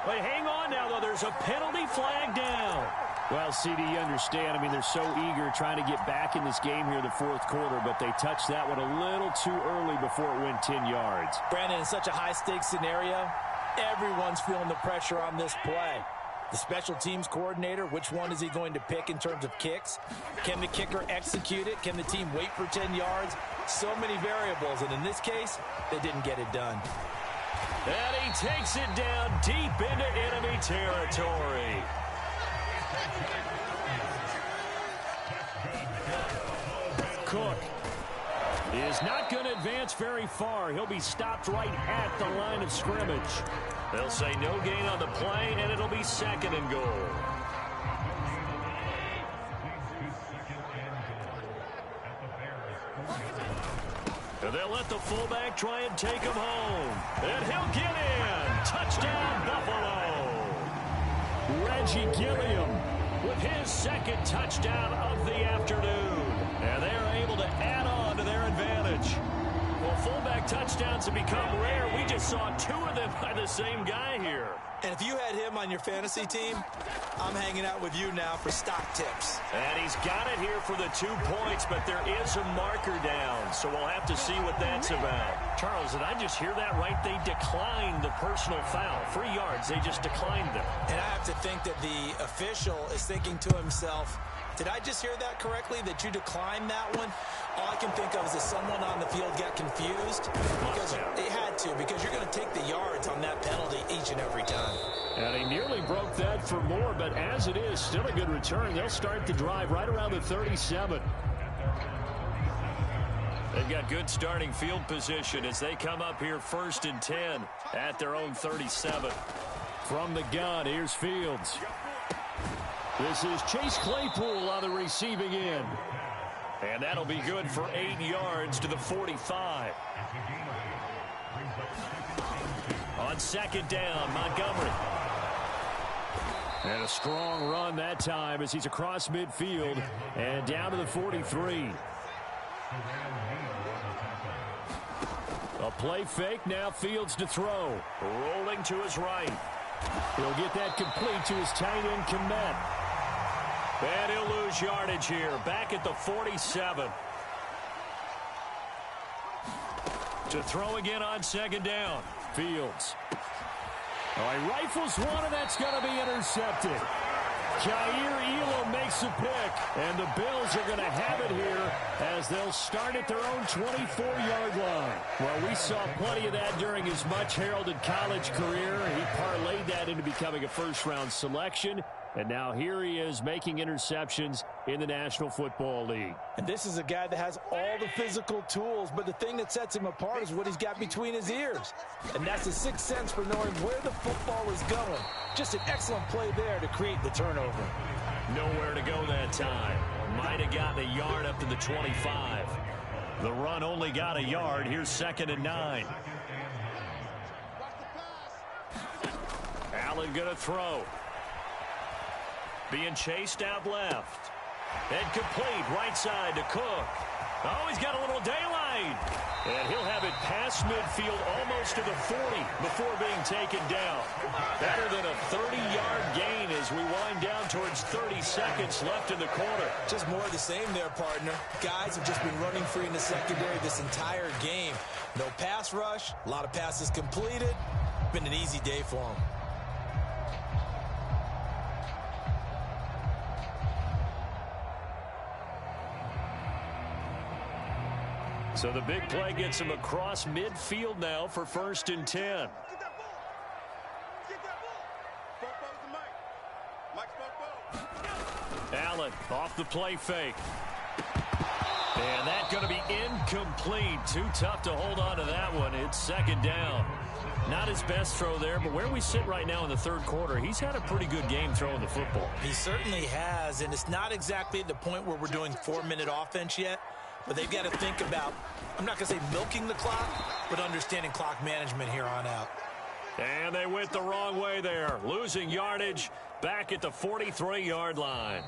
Wait, hang on now, though. There's a penalty flag down. Well, CD, you understand. I mean, they're so eager trying to get back in this game here in the fourth quarter, but they touched that one a little too early before it went 10 yards. Brandon, in such a high-stakes scenario, everyone's feeling the pressure on this play. The special teams coordinator, which one is he going to pick in terms of kicks? Can the kicker execute it? Can the team wait for 10 yards? So many variables, and in this case, they didn't get it done. And he takes it down deep into enemy territory. Cook. is not going to advance very far. He'll be stopped right at the line of scrimmage. They'll say no gain on the play, and it'll be 2nd and goal. And they'll let the fullback try and take him home. And he'll get in. Touchdown, Buffalo. Reggie Gilliam with his 2nd touchdown of the afternoon. And they're able to add on to their advantage. Well, fullback touchdowns have become rare. We just saw 2 of them by the same guy here. And if you had him on your fantasy team, I'm hanging out with you now for stock tips. And he's got it here for the 2 points, but there is a marker down, so we'll have to see what that's about. Charles, did I just hear that right? They declined the personal foul. 3 yards, they just declined them. And I have to think that the official is thinking to himself, did I just hear that correctly, that you declined that one? All I can think of is that someone on the field got confused. Because it had to, because you're going to take the yards on that penalty each and every time. And he nearly broke that for more, but as it is, still a good return. They'll start the drive right around the 37. They've got good starting field position as they come up here 1st and 10 at their own 37. From the gun, here's Fields. This is Chase Claypool on the receiving end. And that'll be good for 8 yards to the 45. On 2nd down, Montgomery. And a strong run that time as he's across midfield and down to the 43. A play fake, now Fields to throw. Rolling to his right. He'll get that complete to his tight end, Kmet. And he'll lose yardage here, back at the 47. To throw again on 2nd down. Fields. Oh, he rifles one, and that's going to be intercepted. Jair Elam makes a pick, and the Bills are going to have it here as they'll start at their own 24-yard line. Well, we saw plenty of that during his much-heralded college career. He parlayed that into becoming a first-round selection, and now here he is making interceptions in the National Football League. And this is a guy that has all the physical tools, but the thing that sets him apart is what he's got between his ears. And that's his 6th sense for knowing where the football is going. Just an excellent play there to create the turnover. Nowhere to go that time. Might have gotten a yard up to the 25. The run only got a yard. Here's 2nd and 9. Allen going to throw. Being chased out left. And complete right side to Cook. Oh, he's got a little daylight. And he'll have it past midfield almost to the 40 before being taken down. Better than a 30-yard gain as we wind down towards 30 seconds left in the quarter. Just more of the same there, partner. Guys have just been running free in the secondary this entire game. No pass rush, a lot of passes completed. Been an easy day for them. So the big play gets him across midfield now for 1st and 10. Get that ball. Get that ball. Mike's ball. Allen off the play fake. And that's going to be incomplete. Too tough to hold on to that one. It's 2nd down. Not his best throw there, but where we sit right now in the 3rd quarter, he's had a pretty good game throwing the football. He certainly has, and it's not exactly at the point where we're doing 4-minute offense yet. But they've got to think about, I'm not going to say milking the clock, but understanding clock management here on out. And they went the wrong way there, losing yardage back at the 43-yard line.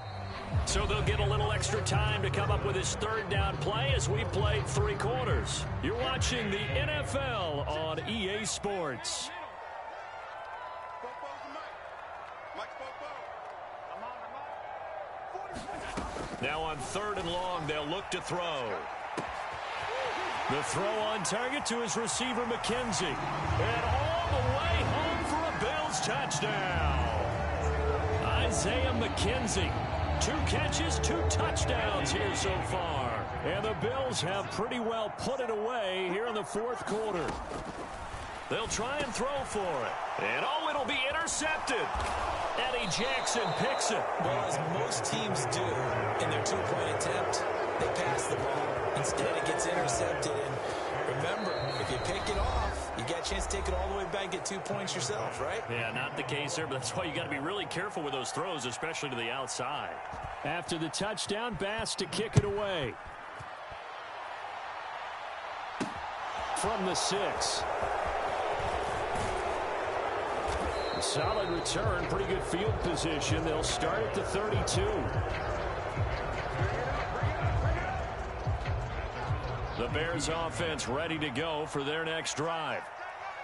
So they'll get a little extra time to come up with his 3rd down play as we played 3 quarters. You're watching the NFL on EA Sports. Now on 3rd and long, they'll look to throw. The throw on target to his receiver, McKenzie. And all the way home for a Bills touchdown. Isaiah McKenzie. 2 catches, 2 touchdowns here so far. And the Bills have pretty well put it away here in the 4th quarter. They'll try and throw for it. And oh, it'll be intercepted. Eddie Jackson picks it. Well, as most teams do in their 2-point attempt, they pass the ball. Instead, it gets intercepted. And remember, if you pick it off, you got a chance to take it all the way back and get 2 points yourself, right? Yeah, not the case there, but that's why you got to be really careful with those throws, especially to the outside. After the touchdown, Bass to kick it away. From the 6. Solid return, pretty good field position. They'll start at the 32. The Bears offense ready to go for their next drive.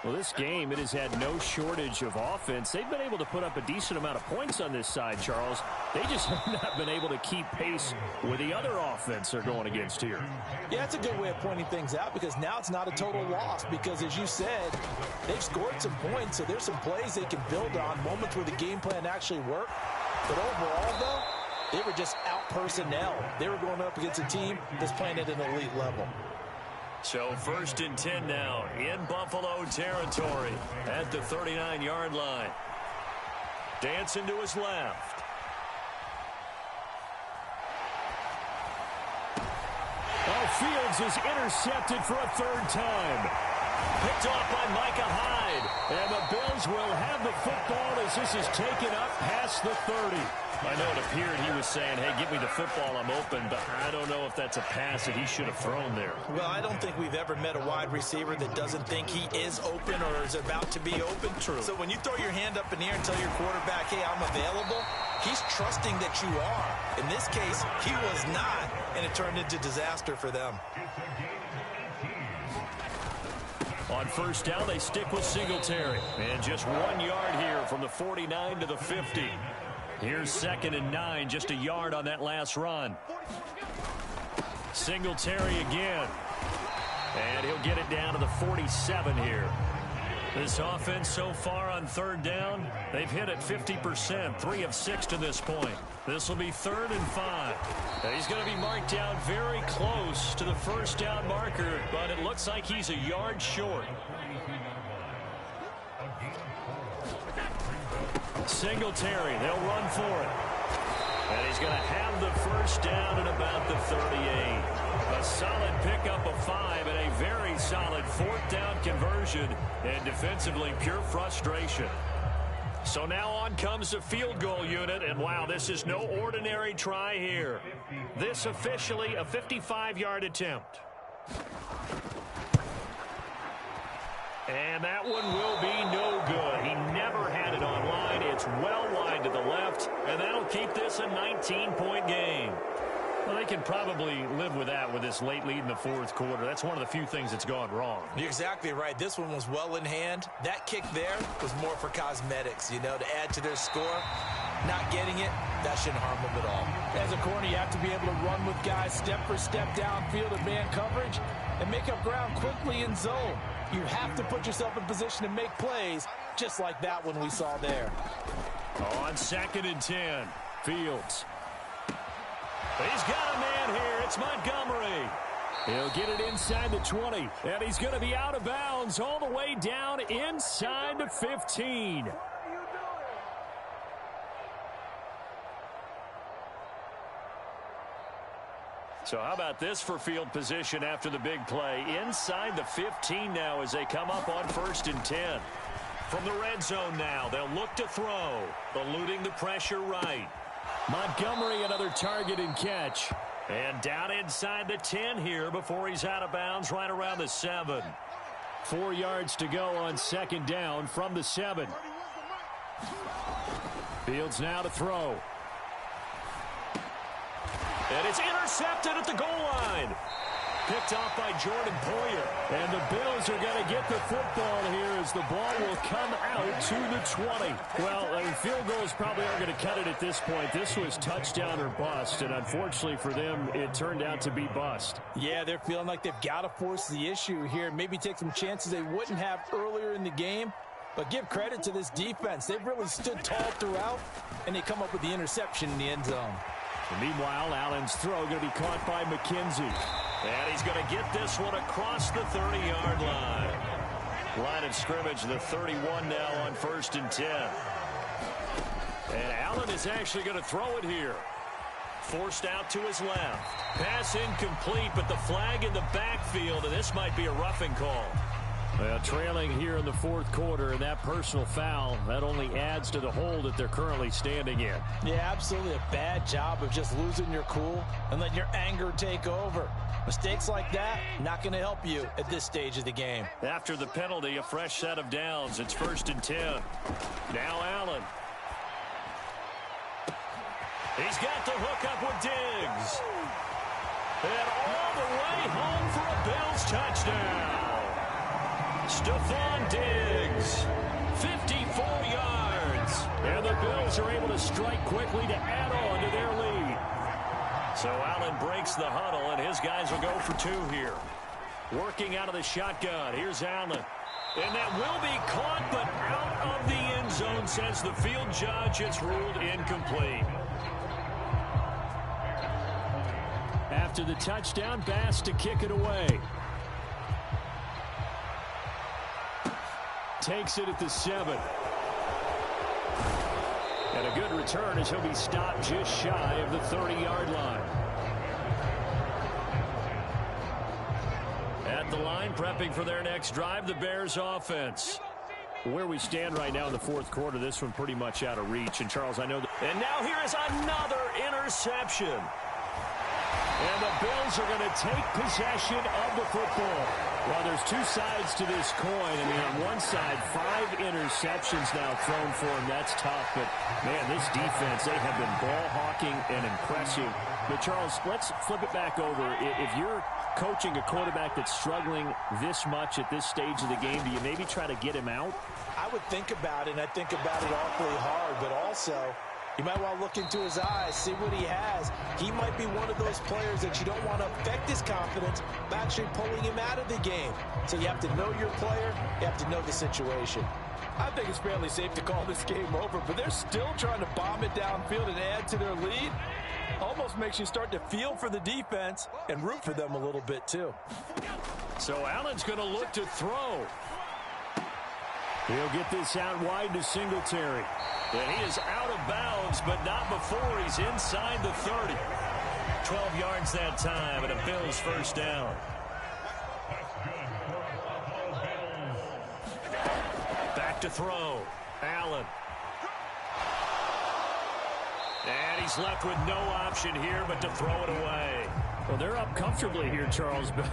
Well, this game, it has had no shortage of offense. They've been able to put up a decent amount of points on this side, Charles. They just have not been able to keep pace with the other offense they're going against here. Yeah, that's a good way of pointing things out because now it's not a total loss because, as you said, they've scored some points, so there's some plays they can build on, moments where the game plan actually worked. But overall, though, they were just out personnel. They were going up against a team that's playing at an elite level. So 1st and 10 now in Buffalo territory at the 39-yard line. Dancing to his left. Oh, Fields is intercepted for a 3rd time. Picked off by Micah Hyde. And the Bills will have the football as this is taken up past the 30. I know it appeared he was saying, hey, give me the football, I'm open, but I don't know if that's a pass that he should have thrown there. Well, I don't think we've ever met a wide receiver that doesn't think he is open or is about to be open. True. So when you throw your hand up in the air and tell your quarterback, hey, I'm available, he's trusting that you are. In this case, he was not, and it turned into disaster for them. On 1st down, they stick with Singletary. And just 1 yard here from the 49 to the 50. Here's 2nd and 9, just a yard on that last run. Singletary again. And he'll get it down to the 47 here. This offense so far on 3rd down, they've hit it 50%, 3 of 6 to this point. This will be 3rd and 5. And he's going to be marked down very close to the 1st down marker, but it looks like he's a yard short. Singletary, they'll run for it. And he's going to have the 1st down at about the 38. A solid pickup of 5 and a very solid 4th down conversion. And defensively, pure frustration. So now on comes the field goal unit. And wow, this is no ordinary try here. This officially a 55-yard attempt. And that one will be no good. He never had it on line. It's well wide to the left, and that'll keep this a 19-point game. Well, they can probably live with that with this late lead in the 4th quarter. That's one of the few things that's gone wrong. You're exactly right. This one was well in hand. That kick there was more for cosmetics, you know, to add to their score. Not getting it, that shouldn't harm them at all. As a corner, you have to be able to run with guys step for step downfield in man coverage and make up ground quickly in zone. You have to put yourself in position to make plays, just like that one we saw there. On 2nd and 10, Fields. He's got a man here. It's Montgomery. He'll get it inside the 20, and he's going to be out of bounds all the way down inside the 15. So how about this for field position after the big play? Inside the 15 now as they come up on 1st and 10. From the red zone now, they'll look to throw. Eluding the pressure right. Montgomery, another target and catch. And down inside the 10 here before he's out of bounds right around the 7. 4 yards to go on 2nd down from the 7. Fields now to throw. And it's intercepted at the goal line. Picked off by Jordan Poyer. And the Bills are going to get the football here as the ball will come out to the 20. Well, I mean, field goals probably aren't going to cut it at this point. This was touchdown or bust, and unfortunately for them, it turned out to be bust. Yeah, they're feeling like they've got to force the issue here. Maybe take some chances they wouldn't have earlier in the game. But give credit to this defense. They've really stood tall throughout, and they come up with the interception in the end zone. And meanwhile, Allen's throw going to be caught by McKenzie. And he's going to get this one across the 30-yard line. Line of scrimmage, the 31 now on 1st and 10. And Allen is actually going to throw it here. Forced out to his left. Pass incomplete, but the flag in the backfield, and this might be a roughing call. Well, trailing here in the fourth quarter, and that personal foul, that only adds to the hole that they're currently standing in. Yeah, absolutely a bad job of just losing your cool and letting your anger take over. Mistakes like that, not going to help you at this stage of the game. After the penalty, a fresh set of downs. It's 1st and 10. Now Allen. He's got the hook up with Diggs. And all the way home for a Bills touchdown. Stephon Diggs, 54 yards. And the Bills are able to strike quickly to add on to their lead. So Allen breaks the huddle, and his guys will go for 2 here. Working out of the shotgun. Here's Allen. And that will be caught, but out of the end zone, says the field judge. It's ruled incomplete. After the touchdown, Bass to kick it away. Takes it at the 7. And a good return as he'll be stopped just shy of the 30-yard line. At the line, prepping for their next drive, the Bears offense. Where we stand right now in the fourth quarter, this one pretty much out of reach. And, Charles, I know that. And now here is another interception. And the Bills are going to take possession of the football. Well, there's 2 sides to this coin. I mean, on one side, 5 interceptions now thrown for him. That's tough. But, man, this defense, they have been ball hawking and impressive. But, Charles, let's flip it back over. If you're coaching a quarterback that's struggling this much at this stage of the game, do you maybe try to get him out? I would think about it, and I think about it awfully hard. But also, you might want to look into his eyes, see what he has. He might be one of those players that you don't want to affect his confidence by actually pulling him out of the game. So you have to know your player. You have to know the situation. I think it's fairly safe to call this game over, but they're still trying to bomb it downfield and add to their lead. Almost makes you start to feel for the defense and root for them a little bit too. So Allen's going to look to throw. He'll get this out wide to Singletary. And he is out of bounds, but not before he's inside the 30. 12 yards that time, and a Bills first down. Back to throw. Allen. And he's left with no option here but to throw it away. Well, they're up comfortably here, Charles, but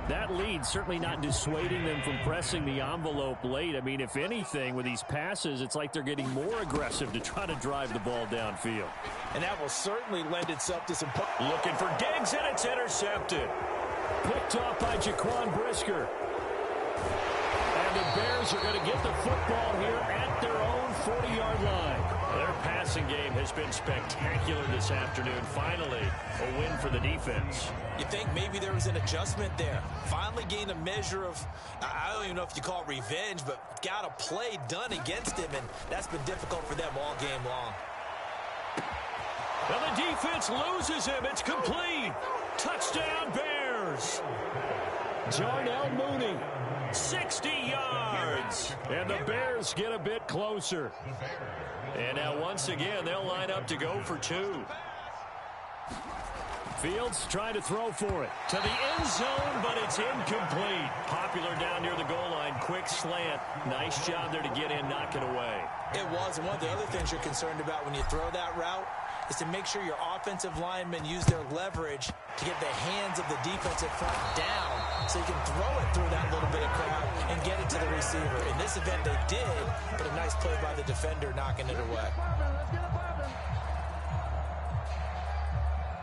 that lead certainly not dissuading them from pressing the envelope late. I mean, if anything, with these passes, it's like they're getting more aggressive to try to drive the ball downfield. And that will certainly lend itself to some... Looking for Diggs, and it's intercepted. Picked off by Jaquan Brisker. And the Bears are going to get the football here at their own 40-yard line. Their passing game has been spectacular this afternoon. Finally, a win for the defense. You think maybe there was an adjustment there. Finally gained a measure of, I don't even know if you call it revenge, but got a play done against him, and that's been difficult for them all game long. Well, the defense loses him. It's complete. Touchdown, Bears. Darnell Mooney, 60 yards. And the Bears get a bit closer. And now once again, they'll line up to go for 2. Fields trying to throw for it. To the end zone, but it's incomplete. Popular down near the goal line. Quick slant. Nice job there to get in, knock it away. It was. And one of the other things you're concerned about when you throw that route is to make sure your offensive linemen use their leverage to get the hands of the defensive front down so you can throw it through that little bit of crowd and get it to the receiver. In this event, they did, but a nice play by the defender knocking it away.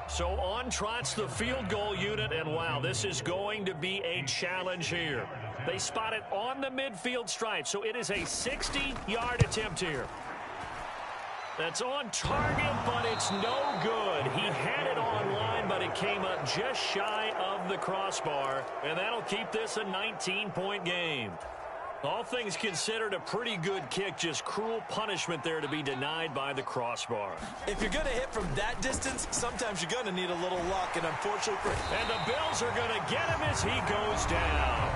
So on trots the field goal unit, and wow, this is going to be a challenge here. They spot it on the midfield stripe, so it is a 60-yard attempt here. That's on target, but it's no good. He had it on line, but it came up just shy of the crossbar, and that'll keep this a 19-point game. All things considered, a pretty good kick, just cruel punishment there to be denied by the crossbar. If you're going to hit from that distance, sometimes you're going to need a little luck, and unfortunately for... And the Bills are going to get him as he goes down.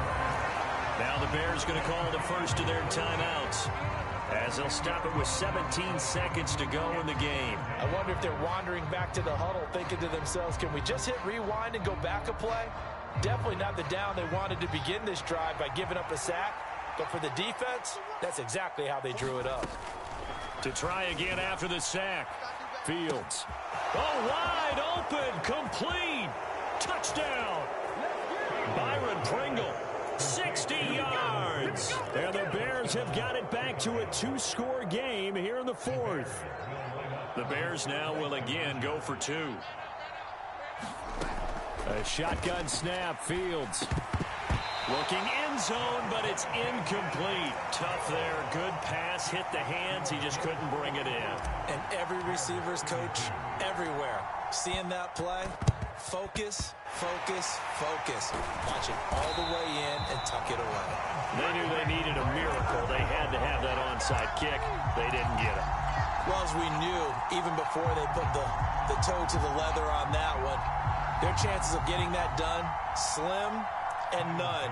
Now the Bears going to call the first of their timeouts. as they'll stop it with 17 seconds to go in the game. I wonder if they're wandering back to the huddle thinking to themselves, can we just hit rewind and go back a play? Definitely not the down they wanted to begin this drive by giving up a sack. But for the defense, that's exactly how they drew it up. To try again after the sack. Fields. Oh, wide open, complete. Touchdown. Byron Pringle, 60 yards. And the Bears have got it back to a 2-score game here in the fourth. The Bears now will again go for 2. A shotgun snap, Fields. Looking end zone, but it's incomplete. Tough there. Good pass. Hit the hands. He just couldn't bring it in. And every receiver's coach everywhere. Seeing that play, focus, focus, focus. Watch it all the way in and tuck it away. They knew they needed a miracle. They had to have that onside kick. They didn't get it. Well, as we knew, even before they put the toe to the leather on that one, their chances of getting that done, slim and none.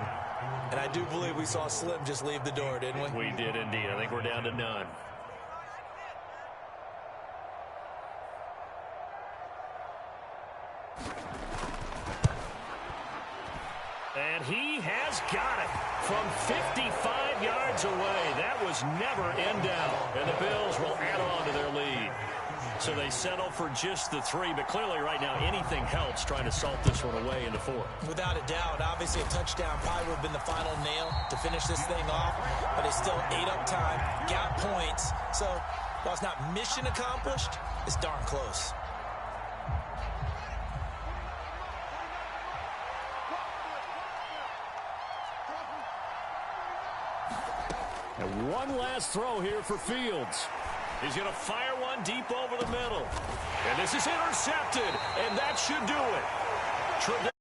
And I do believe we saw Slim just leave the door, didn't we? We did indeed. I think we're down to none. And he has got it from 55 yards away. That was never in doubt. And the Bills will add on to their lead. So they settle for just the 3, but clearly right now anything helps trying to salt this one away into 4. Without a doubt, obviously a touchdown probably would have been the final nail to finish this thing off, but it's still ate up time, got points. So while it's not mission accomplished, it's darn close. And one last throw here for Fields. He's going to fire one deep over the middle. And this is intercepted, and that should do it.